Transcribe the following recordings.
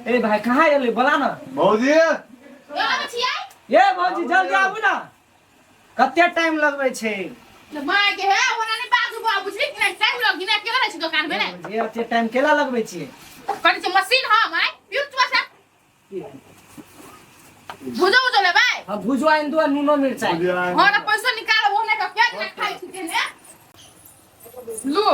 ए भाई कहाँ एले बोला ना भौजी ये भौजी जल्दी आबू ना कते टाइम लगबै छै माय के है ओना ने बाजू बाबू बुझली कि नहीं टाइम लगी ना केला छै दुकान में ने ये अते टाइम केला लगबै छी कनि से मशीन ह माय पिउ तू बस भुजो ले भाई हां भुजवा इन दो नूनो मिर्चाई हां ना पैसा निकाल ओने का क्या ना खाई छी ने लो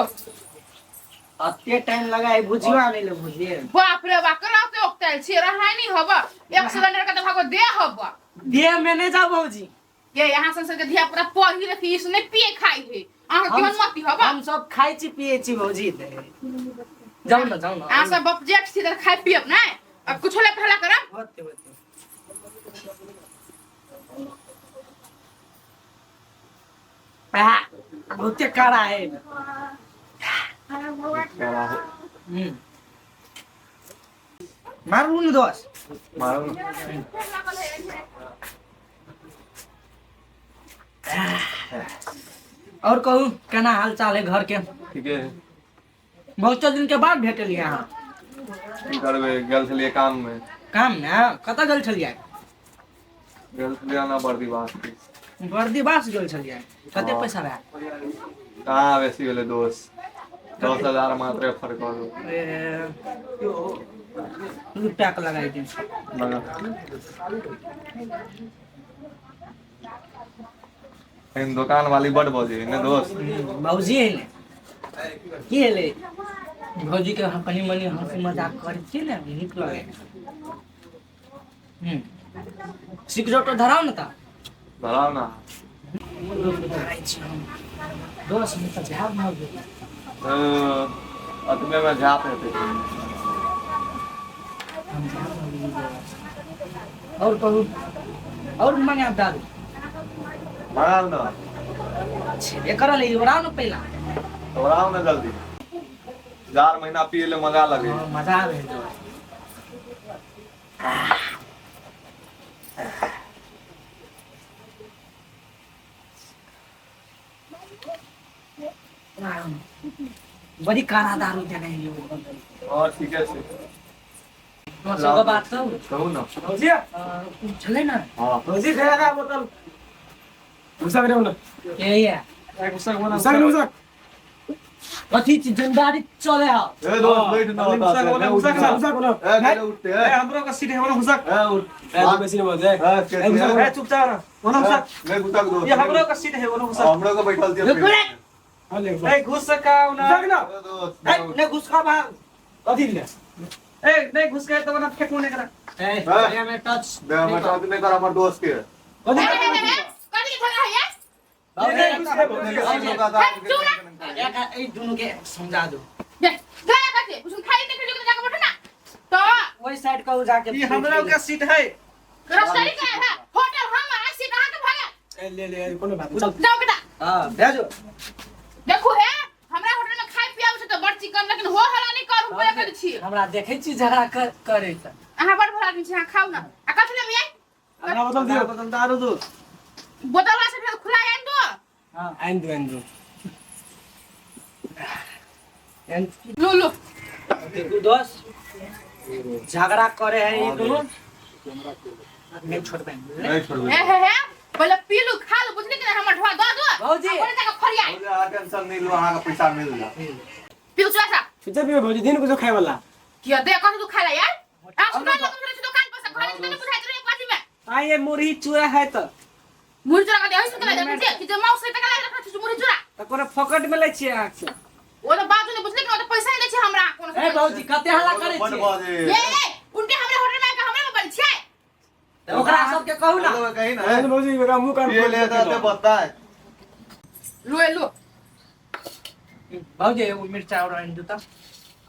अते टाइम लगाए भुजवा नहीं ले भुजिए बाप रे बा कराते ओक्तल छी रहाई नहीं हबा एक सिलेंडर का तो भागो दे हबा दे में नहीं जा भौजी ये यहाँ संसद के धिया पूरा पढ़ी रखी इसने पिए खाई है आहा केहन मती हबा हम सब खाई छी पिए छी भौजी जाओ ना आ सब ऑब्जेक्ट सीधे खाई पिए ना अब कुछ ले पहला करम होते बहुते काड़ा है मारू न दोस्त मारो और कहूँ केना हाल चाल है घर के ठीक है बहुत दिन के बाद भेटल यहाँ करबे गेल छलिए काम में कतऽ गेल छलियै गेल छलिए ना बर्दीवास गेल छलियै कते पैसा रहा कहाँ बेसी भेले दोस्त 10,000 मात्र फर्क हो पैक लगाई दी इन दुकान वाली बड़ भौजी ने दोस्त भौजी है ने की है ले भौजी के कनी मनी हंसी मजाक करे छी ने नीक लगे सिगरेट तो धराओ ना ता धराओ ना दोस्त में तो झाप मार दे अतमे में झाप है और कहूँ और मांगे आप दादू मांगाओ ना छेबे करल है ओराओ ना पहला तोराओ ना जल्दी 4 महीना पिए ले मजा लगे मजा आवे बड़ी कारा दारू देने है और ठीक है से सब बात कहू ना भौजी चले ना हां भौजी खाया का बोतल घुसा करे ना ये घुसा कथी जिम्मेदारी चले आ ए दोस्त बैठ ना घुसा कोना ए उठते ए हमरो का सीट है हमरो घुसा ए उठ ए बेसी न बोल जाए ए चुपचाप रह कोना घुसा मैं घुसा दो ये हमरो का सीट है कोना घुसा हमरो को बैठल दियो ए घुस का ना दोस्त ने घुस का भाग कथि ले ए नहीं घुस के तो ना फेंक ने करा ए ये में टच दे मैं तो नहीं कर हमर दोस्त के कथि कथि थला है ए दोनों के समझा दो दे क्या करते उसने खाई नहीं फिर जाके बैठो ना तो वही साइड को जाके ये हमरा का सीट है रस्ता का है होटल हमारा सीट कहां के भागा ए ले कोने बात चल जाओ बेटा हां भेजो देखो है हमरा होटल में खाई पियाव छै तो बड़ चिकन लेकिन हो हला नहीं करू पे कर छी हमरा देखे छी झगड़ा करे त अहाँ बड़ भरा दिन छै खाऊ ना आ कथि ले मिया हमरा बदल दियो बदल दारू दो बोतल से फिर खुला है तो हां आइन दो लो लो देखो दोस्त झगड़ा करे है ये दोनों नहीं छोड़ पाएंगे नहीं छोड़ है पहले पी लो खा लो बुझली कि हमर ढवा दो भौजी ओने जाके फरिया मुझे टेंशन नहीं लो वहां का पैसा मिल जा पीऊ सा फिर भी भौजी दिन को जो खाए वाला किया दे कथि तू खाला यार आ सुन लो तुम दुकान पर से घर से नहीं बुझाई रे पार्टी में आ ये मुरही चूरा है तो मुरही चूरा का दे होई सकला दे कि जे माउस से टका लाग रखा छ मुरही चूरा तो कोने फकट में ले छी आंख से ओ तो बात ने बुझली कि ओ तो पैसा नहीं दे छ हमरा कोन ए भौजी कते हल्ला करे बड़ छी बाजे ये उनके हमरे होटल में का हमरे में बन छै तो ओकरा सब के कहू ना लोग कहीं ना भौजी मेरा मुंह कान ये ले तो बता है लो भौजी वो मिर्चा और आइन दूता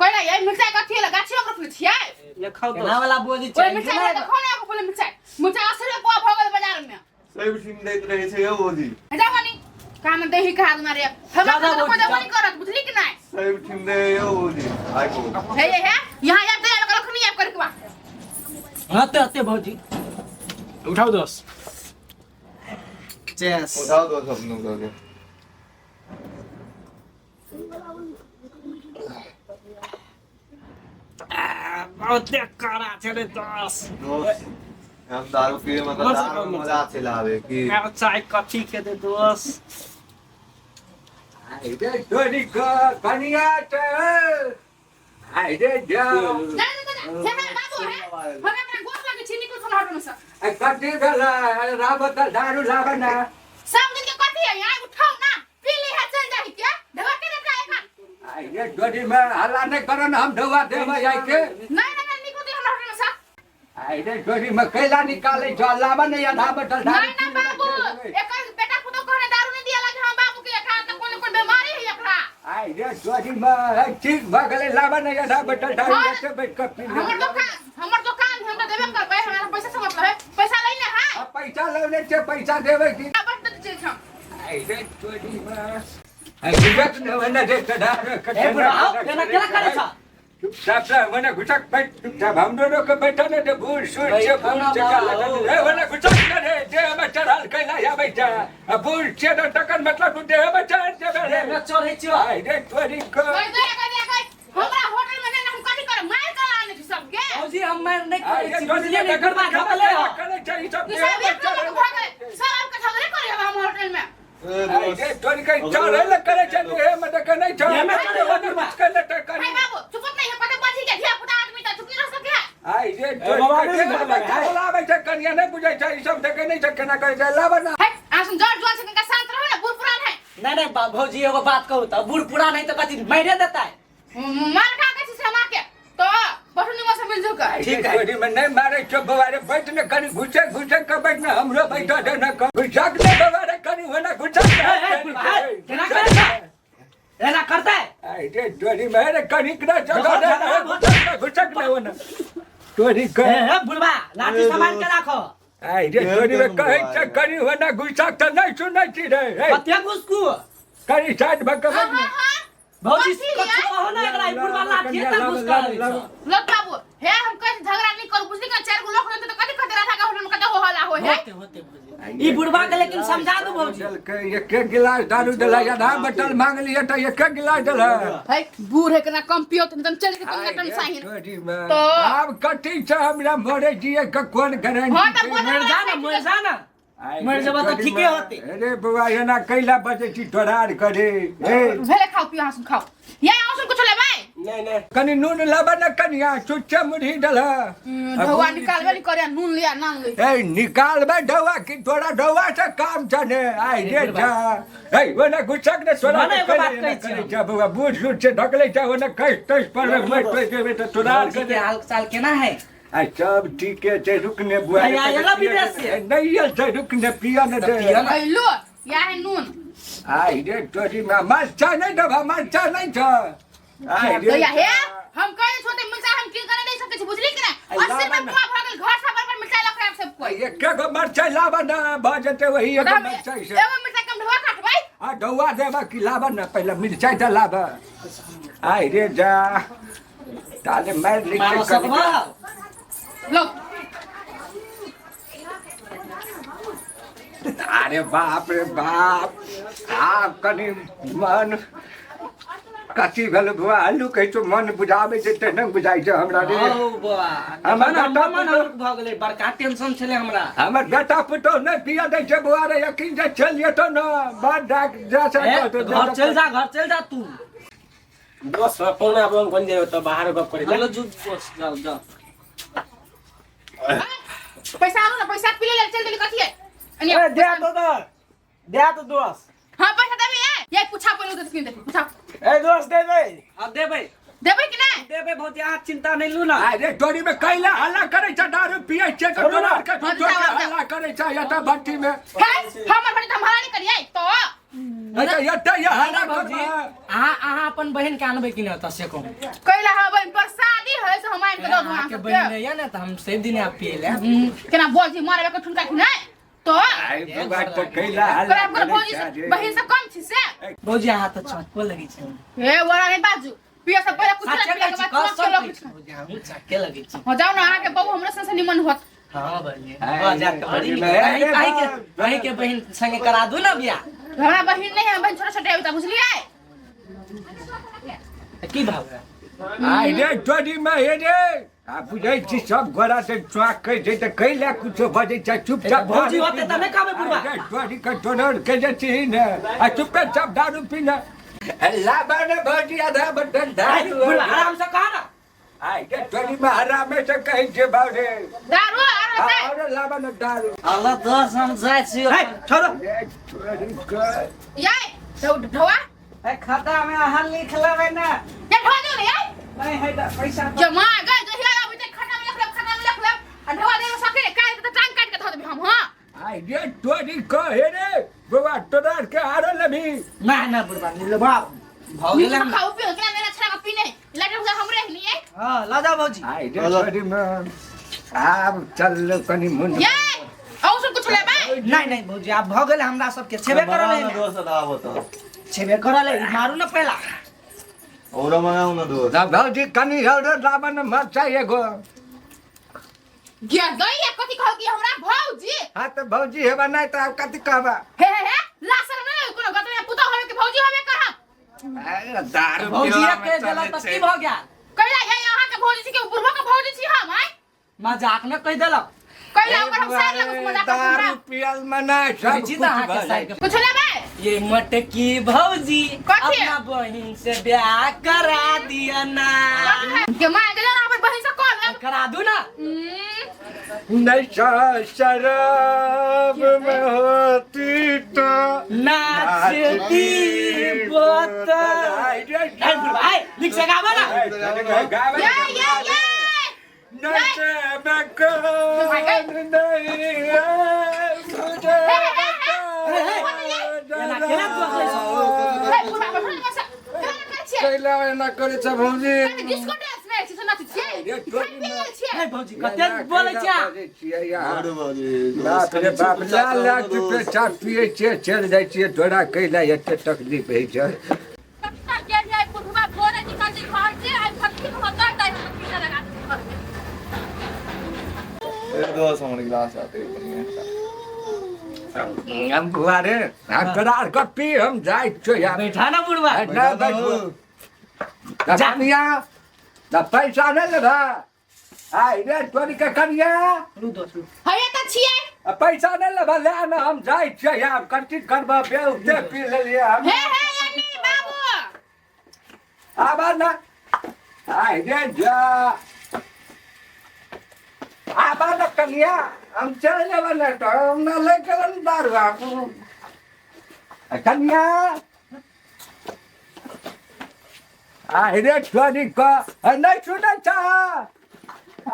कोई ना ये मिर्चाई कथि लगा छी हम रखले छियै ये खाओ तो ना वाला बोली ओए चाहिए मिर्चाई तो खाने को बोले मिर्चाई 80 रुपया भ गेल बाजार में सही बिठिन देत रहे छे ओ जी जावानी काम दही खा मारे हमरा तो कोई दवाई करत बुझली कि नहीं सही बिठिन दे ओ जी आई को है यहां यार दे लगा रखनी आप करके बा आते भौजी उठाओ दोस्त चेस उठाओ दो सब नु दो बहुते कड़ा चले दोस्त दोस्त हम दारू पिए मतलब दारू में मजा चिल्लावे कि मैं चाय कथी के दे दोस्त आइडे टोनी का कनिया टे आइडे जाओ बाबू है हमरा गोस लागे छी निकल थोड़ा हटो से ए कटी गला राबत दारू लाबना सब दिन के कथी है यहाँ उठाओ ना पी ली है चल जाही के ढवा के देता है खा आइडे टोनी में हल्ला नहीं करन हम ढवा देबे आई के नहीं निकल दे हमरा हटो से आइडे टोनी में कैला निकाले जो लाबन या ना बटल दारू नहीं बाबू एक बेटा पुतो कहने दारू नहीं दिया लगे हम बाबू के एकरा त कोन बीमारी है एकरा आइडे टोनी में ठीक भगले लाबन या ना बटल दारू के बैठ के पी हमर दुकान हम तो देबे करबै हमरा पैसा से मतलब है पैसा ले ले हां पैसा लेने से पैसा देवे की बट दे हम आइडे टोनी में आई विवेक ने वने दे कड़ा ए बुढ़ाओ केना करे छ चुपचाप से वने घुसक बैठ चुपचाप हम दोनों के बैठा ने दे बूढ़ सूढ़ से बूढ़ से का ए वने घुसक ने दे में चढ़ाल कैला या बैठा बूढ़ से न टकन मतलब तू दे में चढ़ दे मैं चढ़े छ आई रे तोरी को हमरा होटल में हम कथि कर मार कर आने छी सब के भौजी हम मार नहीं आई करे रे छी तोरी बुझलिए ने नहीं गुड़बा खपले हो करे चाहिए सब ई सब एक लोग भाग गए सब आपका झगड़े करे हम होटल में आई रे तोरी के चढ़े ल करे चाहिए मत के नहीं चढ़े मैं चढ़े वने मत कर ले टकर हाय बाबू चुप नहीं है पता बची के धिया पुता आदमी त चुकी रह सके आई रे तोरी के खाला बैठे कनिया नहीं बुझाई छै ई सब देखे नहीं छके ना करे ला बना है आसुन जोर जोर से का शांत रहो ना बूढ़ पुरान है नहीं भौजी एगो बात कहू त बूढ़ पुरान है तो कथी मारे देता है मार का के से मार के तो बटुनी में से मिल जो का ठीक है तोरी में नहीं मारे चुप बवारे बैठ ने कनी घुसे के बैठ ने हमरो बैठा दे ना घुसक ने बवारे कनी होना घुसक केना करे छ एना करता है आई रे तोरी मेरे कनी करा जगह दे घुसक ने होना तोरी के ए बुढ़वा लाठी सामान के राखो आई रे तोरी में कहे छ कनी होना घुसक त नहीं सुनै छी रे कते घुसकू कनी साइड भक हां भौजी कछु कहो ना एकरा बुढ़वा लाठी त घुस कर लोग बाबू हे हम कहीं झगड़ा नहीं करू बुझली का चार गो लोग रहते तो कथि खतरा था का होटल में कते हो हला हो है होते भौजी ई बुढ़वा के लेकिन समझा दो भौजी एक गिलास दारू दला या ना बटल मांग लिए त एक गिलास दला भाई बूढ़ है कना कम पियो तुम चल के तुम टन साहिन तोरी में अब कथि छ हमरा मोरे जिए के कोन गारंटी हां त बोल मर जाना मर जब तो ठीके होते अरे बुआ एना कैला बजे छी तोरार करे ए भेले खाओ पियो हां खाओ ये आउसन कुछ ले भाई नहीं कनी नून लाबा न कनिया चुच्चा मुढ़ी डला ढवा निकालबे नहीं करे नून लिया नाम ले ए निकालबे ढवा की तोरा ढवा से काम छने आई रे जा ए ओने गुचक ने तोरा करे जा बुआ बूढ़ सूढ़ से ढकले जा ओने कष्ट तस पर मत पे बेटा तोरार के हाल चाल केना है आ सब ठीक है रुकने बुआ आया विदेश से नहीं है रुकने पिया न दे लो या है नून आई रे तोरी में मरचा नहीं दबा मरचा नहीं था आई तो रे या है हम कहे छोटे मिर्चा हम की करे नहीं सके छी बुझली कि नहीं 80 रुपया पुआ भागल घर सब पर मिर्चा लख रहा सब कोई एक गो मरचा लाबा ना बाजते वही एक मरचा से एगो मिर्चा कम ढवा काट भाई आ ढवा देबा की लाबा ना पहले मिर्चा त लाबा आई रे जा ताले मार लिख मारो के सकवा लो अरे बाप रे बाप आ कनी मन कथी भेल बुआ आलू कहि तो मन बुझाबे छै त न बुझाइ छै हमरा रे ओ बुआ हमर मन भ गेलै बड़का टेंशन छले हमरा हमर बेटा पुतो न पिया दै छै बुआ रे यकीन से चलिए तो न बात डाक जा घर चल जा तू दोस्त पौना बम कोन जे त बाहर गप करे चलो जू बस जाओ पैसा आलो ना पैसा पी ले चल चल कथि है ए दे तो दोस्त हां पैसा देबे ये पूछा पहले तो स्क्रीन देखो पूछा ए दोस्त दे दे अब देबै कि नहीं देबै बहुत यहाँ चिंता नहीं लू ना अरे तोरी में कैला हल्ला करे छ दारू पिए छ त तोरा के तू हल्ला करे छ या त भट्टी में है हमर बड़ी धमहारा नहीं करिए तो अरे या त या हल्ला भौजी कर अहाँ अपन बहन के आनबै कि नहीं त से कहूं कैला हबन पर शादी है से हम आइन के दो के बहन है ना त हम से दिन आप पिए ले केना बोल जी मारे के ठुनका कि नहीं तो आई बात तो कैला कर हल्ला आपकर भौजी से बहन से कम छी से भौजी अहाँ त छटको लगी छै हे वरा नहीं बाजू पिया से पहले कुछ साचे पिया के बाद चलो भौजी हम छटके लगी छै हो जाओ ना आके बहु हमरा से निमन होत हां बहनी आ जा के बड़ी कहीं के बहन संगे करा दू ना बियाह हमरा बहन नहीं है बहन छोटा छोटा होता बुझलिए की भाव है आई रे तोरी में हे रे आ बुझै छी सब गोरा से चौक कह छै त कैला कुछो बजै छै चुपचाप भौजी होते त नहीं खाबे बुढ़वा तोरी का टोनर के जती ने आ चुपचाप दारू पीना अल्लाह बाने भौजी आधा बटन दारू बुढ़वा आराम से कहा ना आई के तोरी में आराम से कहै छै बाबे दारू और लाबा न दारू अल्लाह तो समझाय छी हे छोड़ो तोरी का याय ढवा ए खाता में हाल लिख लेबै ना या ढवा दे रे याय नहीं है पैसा जमा गए जहिया अभी तक खाता में रख ले आ ढवा दे सके काट के टांग काट के धो देबी हम हां आई गे तोरी का हे रे बाबा तोरार के आरो लभी ना ना बुढ़वा ले बाप भौजी ले खाओ पियो के मेरा छड़ा का पीने लगे हुआ हमरे लिए हां ला जा भौजी आई गे तोरी में आब चल कनी मुंड याय और सब कुछ लेबा नहीं नहीं भौजी आप भ गेल हमरा सब के छेबे करले दोस्त आबो तो छेबे करले मारू ना पहला और मंगाऊ ना दोस्त ना भौजी कनी हल्दर लाबा न मर चाहिए गो गया दैया कथि खाओ की हमरा भौजी हां तो भौजी हेबा नहीं तो आप कथि कहबा हे लासर में कोनो गत में पुता होवे के भौजी होवे कहां दारू भौजी के देला त की भ गया कैला है यहां के भौजी छी के ऊपर के भौजी छी हम आय मजाक में कह देला कैला ओकर हम सार लगे मजाक दारू पियल मना सब जी ता के साइड कुछ लेबे ये मटकी भौजी कथी? अपना बहन से ब्याह करा दिया ना के मां गेला ना अपन बहिन से कॉल करा दू ना नशा शराब में होती तो नाचती बोतल ए बुढ़वा ए लिख से गावा ना ये नशे में कौन नहीं है मुझे केना तू अखले हे पुरा बठल में से छे कैला ना करे छ भौजी डिस्को डांस में छी सुना छी ए भौजी कते बोलै छा और बाजी बाप रे बाप ला चुपे चाप पिए छे चल जाय छिए थोड़ा कैला एते तकलीफ है छ पक्का के जाय पुरवा फोन निकाल दे घर से आई फटकी होता है पीछे लगा एक दोस्त हमारे गिलास आते हैं हम बुआरे हम करार का पी हम जाय छो यार बैठा ना बुढ़वा ना बैठो जानिया ना पैसा न लगा आई रे तोरी के कनिया रु दोस्त रु हये त छिए पैसा न लगा ले ना हम जाय छो यार कंटी करबा बेउते पी ले लिए हम हे यानी बाबू आबा ना आई रे जा आबा ना कनिया हम चले वाला तो हम ना लेके दारू आपको कनिया आई रे तोरी का नहीं सुना था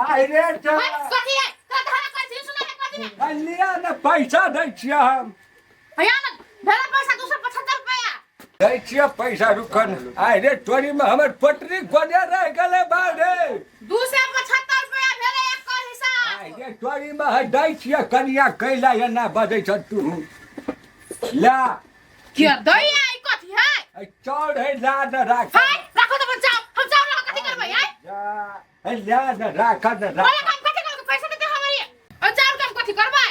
आई रे जा कथि है तो धारा कर छी सुना कथि लिया ना पैसा दै छियै हम हया ना भेला पैसा 275 रुपया दै छियै पैसा रुकन आई रे तोरी में हमर पटरी कोने रह गेले बाड़े 275 रुपया भेले एक कर हिसाब आई रे तोरी में दै छियै कनिया कैला एना बजै छ तू ला के दैया ई कथि है चौड़ है ला न राख हाय राखो तो बचाओ हम जाओ ना कथि करबै आय जा ला न राख न बोले राख काम कथि करबै पैसा देते हमारी और जाओ काम कथि करबै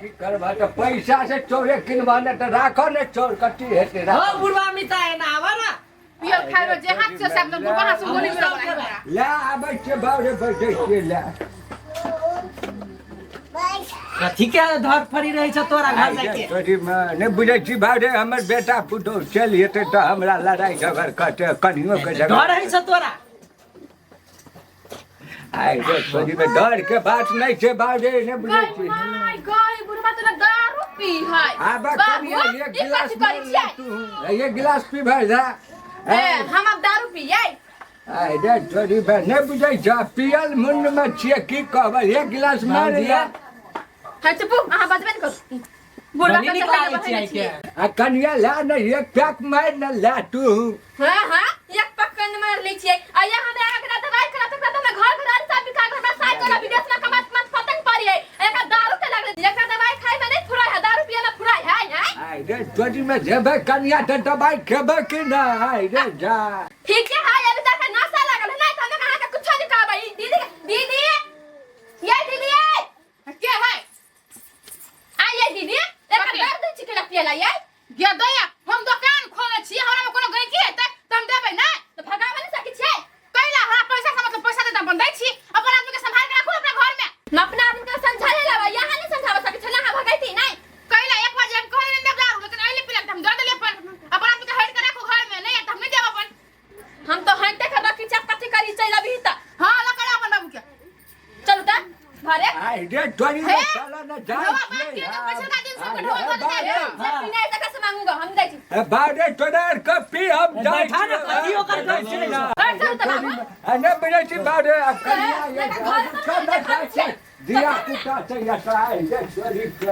की करबा त पैसा से चौड़े किनबा न त राख न चौड़ कथि हेते हो राख बुढ़वा मिता है ना आवा ना पियल खाइबे जे हाथ से सब लोग बाहर से गोली में ला आबै छै बाड़े बैठै छियै ला कथी के धर फरी रही छ तोरा घर जाके तोरी में ने बुझै छी बाड़े हमर बेटा पुतो चल हेते त हमरा लड़ाई झगड़ कटे कनियो के डर झगड़ है छ तोरा आई रे तोरी में डर के बात नहीं छै बाड़े ने बुझै छी माय गॉड बुढ़वा तो दारू पी है आबा कनिया एक गिलास मार ले तू एक गिलास पी भाई जा ए हम अब दारू पियै आई रे तोरी में ने बुझै छ पियल मुंड में छिए की कहबै एक गिलास मार लिया है चुप अहाँ बजबे न करू बुढ़वा बनी के निकालै छियै के आ कनिया ला न एक पैक मार न ला तू हां एक पक्कन मार लै छियै आ यहाँ में आके दवाई करा तो कहता मैं घर घर सब बिका घर में साइड वाला विदेश में कमात मत पतंग पड़ी है एक दारू के लग रही है दवाई खाई में नहीं फुराई है दारू पिए में फुराई है आई रे तोरी में जेबे कनिया त दवाई खेबे कि ना आई रे जा ठीक है हां अभी तक नशा लगल है नहीं तो कहां के कुछ नहीं कहबै दीदी ये दीदी के है ये दीदी एक दर्द चिकला पियला ये गे दया हम दुकान खोले छी हमरा में कोनो गई की हेतै त हम देबै ना तो भगावे नहीं सकै छै कैला हमरा पैसा से मतलब पैसा दे त बन दै छी अपन रे तोरी हे? साला ना जा नवा बात के तो पैसा का दिन से ढोल मत दे पीना है कैसे मांगूंगा हम दे छी बारे तोरा कपी हम जा बैठा ना, कहियो कर दो, चले जाओ। कर दो तो बाबू अने बड़े सी बारे अब मैं घर में दिया कुत्ता से या ये शरीफ